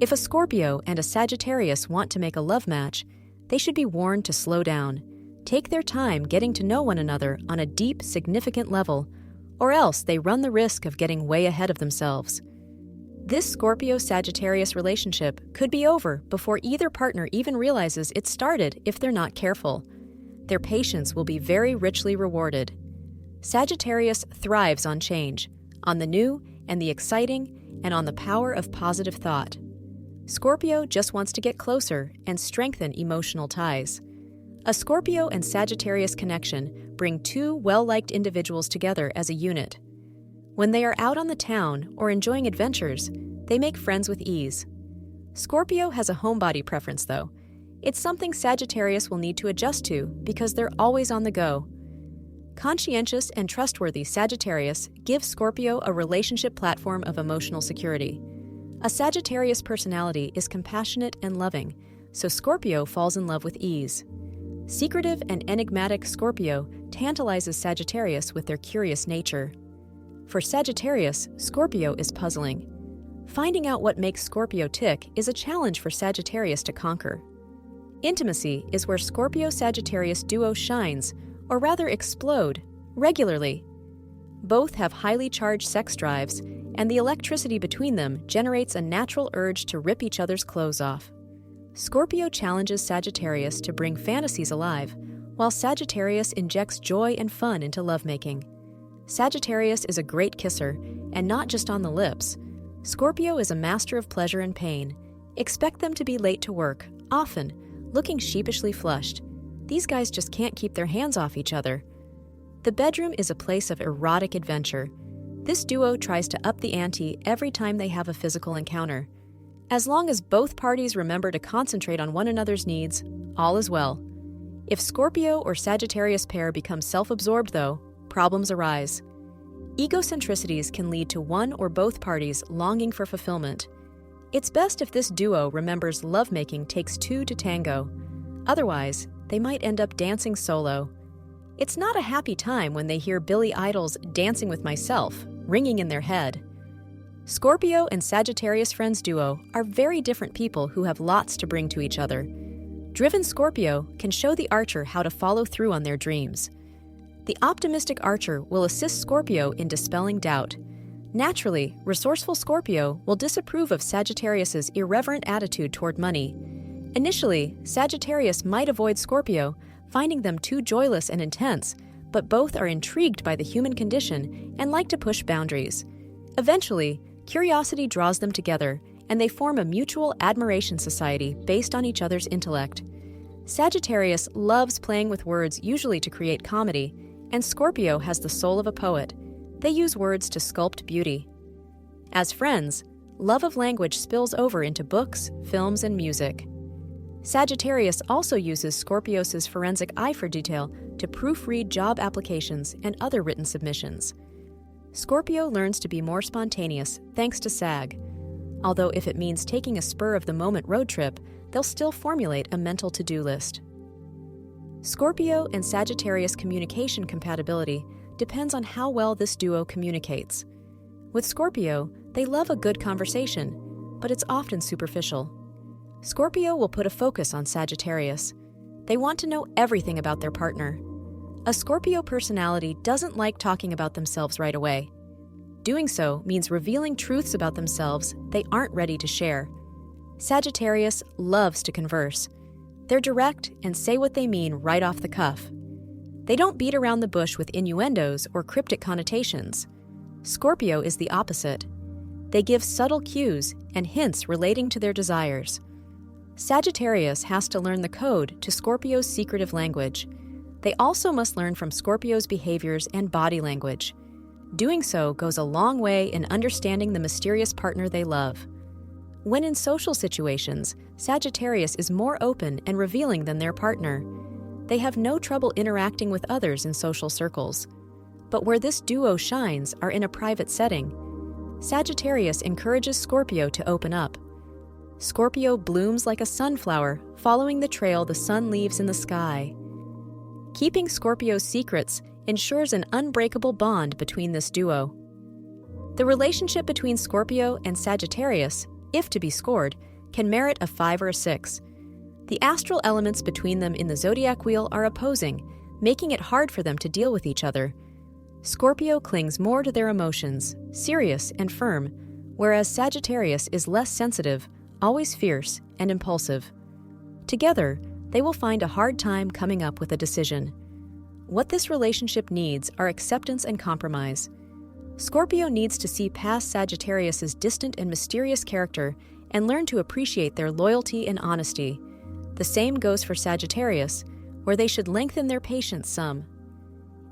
If a Scorpio and a Sagittarius want to make a love match, they should be warned to slow down, take their time getting to know one another on a deep, significant level, or else they run the risk of getting way ahead of themselves. This Scorpio-Sagittarius relationship could be over before either partner even realizes it started if they're not careful. Their patience will be very richly rewarded. Sagittarius thrives on change, on the new and the exciting, and on the power of positive thought. Scorpio just wants to get closer and strengthen emotional ties. A Scorpio and Sagittarius connection bring two well-liked individuals together as a unit. When they are out on the town or enjoying adventures, they make friends with ease. Scorpio has a homebody preference, though. It's something Sagittarius will need to adjust to because they're always on the go. Conscientious and trustworthy Sagittarius gives Scorpio a relationship platform of emotional security. A Sagittarius personality is compassionate and loving, so Scorpio falls in love with ease. Secretive and enigmatic Scorpio tantalizes Sagittarius with their curious nature. For Sagittarius, Scorpio is puzzling. Finding out what makes Scorpio tick is a challenge for Sagittarius to conquer. Intimacy is where Scorpio-Sagittarius duo shines, or rather explode, regularly. Both have highly charged sex drives, and the electricity between them generates a natural urge to rip each other's clothes off. Scorpio challenges Sagittarius to bring fantasies alive, while Sagittarius injects joy and fun into lovemaking. Sagittarius is a great kisser, and not just on the lips. Scorpio is a master of pleasure and pain. Expect them to be late to work, often, looking sheepishly flushed. These guys just can't keep their hands off each other. The bedroom is a place of erotic adventure. This duo tries to up the ante every time they have a physical encounter. As long as both parties remember to concentrate on one another's needs, all is well. If Scorpio or Sagittarius pair become self-absorbed, though, problems arise. Egocentricities can lead to one or both parties longing for fulfillment. It's best if this duo remembers lovemaking takes two to tango. Otherwise, they might end up dancing solo. It's not a happy time when they hear Billy Idol's "Dancing with Myself" ringing in their head. Scorpio and Sagittarius friends duo are very different people who have lots to bring to each other. Driven Scorpio can show the archer how to follow through on their dreams. The optimistic archer will assist Scorpio in dispelling doubt. Naturally, resourceful Scorpio will disapprove of Sagittarius's irreverent attitude toward money. Initially, Sagittarius might avoid Scorpio, finding them too joyless and intense, but both are intrigued by the human condition and like to push boundaries. Eventually, curiosity draws them together, and they form a mutual admiration society based on each other's intellect. Sagittarius loves playing with words, usually to create comedy, and Scorpio has the soul of a poet. They use words to sculpt beauty. As friends, love of language spills over into books, films, and music. Sagittarius also uses Scorpios' forensic eye for detail to proofread job applications and other written submissions. Scorpio learns to be more spontaneous thanks to Sag. Although if it means taking a spur-of-the-moment road trip, they'll still formulate a mental to-do list. Scorpio and Sagittarius communication compatibility depends on how well this duo communicates. With Scorpio, they love a good conversation, but it's often superficial. Scorpio will put a focus on Sagittarius. They want to know everything about their partner. A Scorpio personality doesn't like talking about themselves right away. Doing so means revealing truths about themselves they aren't ready to share. Sagittarius loves to converse. They're direct and say what they mean right off the cuff. They don't beat around the bush with innuendos or cryptic connotations. Scorpio is the opposite. They give subtle cues and hints relating to their desires. Sagittarius has to learn the code to Scorpio's secretive language. They also must learn from Scorpio's behaviors and body language. Doing so goes a long way in understanding the mysterious partner they love. When in social situations, Sagittarius is more open and revealing than their partner. They have no trouble interacting with others in social circles. But where this duo shines are in a private setting. Sagittarius encourages Scorpio to open up. Scorpio blooms like a sunflower, following the trail the sun leaves in the sky. Keeping Scorpio's secrets ensures an unbreakable bond between this duo. The relationship between Scorpio and Sagittarius if to be scored, can merit a 5 or a 6. The astral elements between them in the zodiac wheel are opposing, making it hard for them to deal with each other. Scorpio clings more to their emotions, serious and firm, whereas Sagittarius is less sensitive, always fierce and impulsive. Together, they will find a hard time coming up with a decision. What this relationship needs are acceptance and compromise. Scorpio needs to see past Sagittarius's distant and mysterious character and learn to appreciate their loyalty and honesty. The same goes for Sagittarius, where they should lengthen their patience some.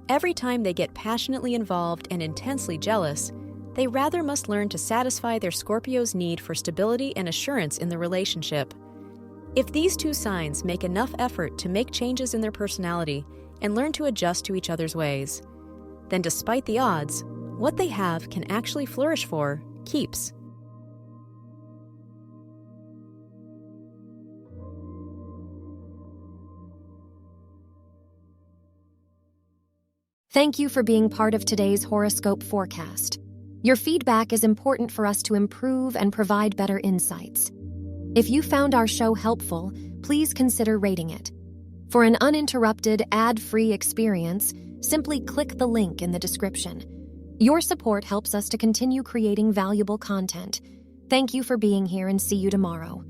Every time they get passionately involved and intensely jealous, they rather must learn to satisfy their Scorpio's need for stability and assurance in the relationship. If these two signs make enough effort to make changes in their personality and learn to adjust to each other's ways, then despite the odds, what they have can actually flourish for keeps. Thank you for being part of today's horoscope forecast. Your feedback is important for us to improve and provide better insights. If you found our show helpful, please consider rating it. For an uninterrupted, ad-free experience, simply click the link in the description. Your support helps us to continue creating valuable content. Thank you for being here and see you tomorrow.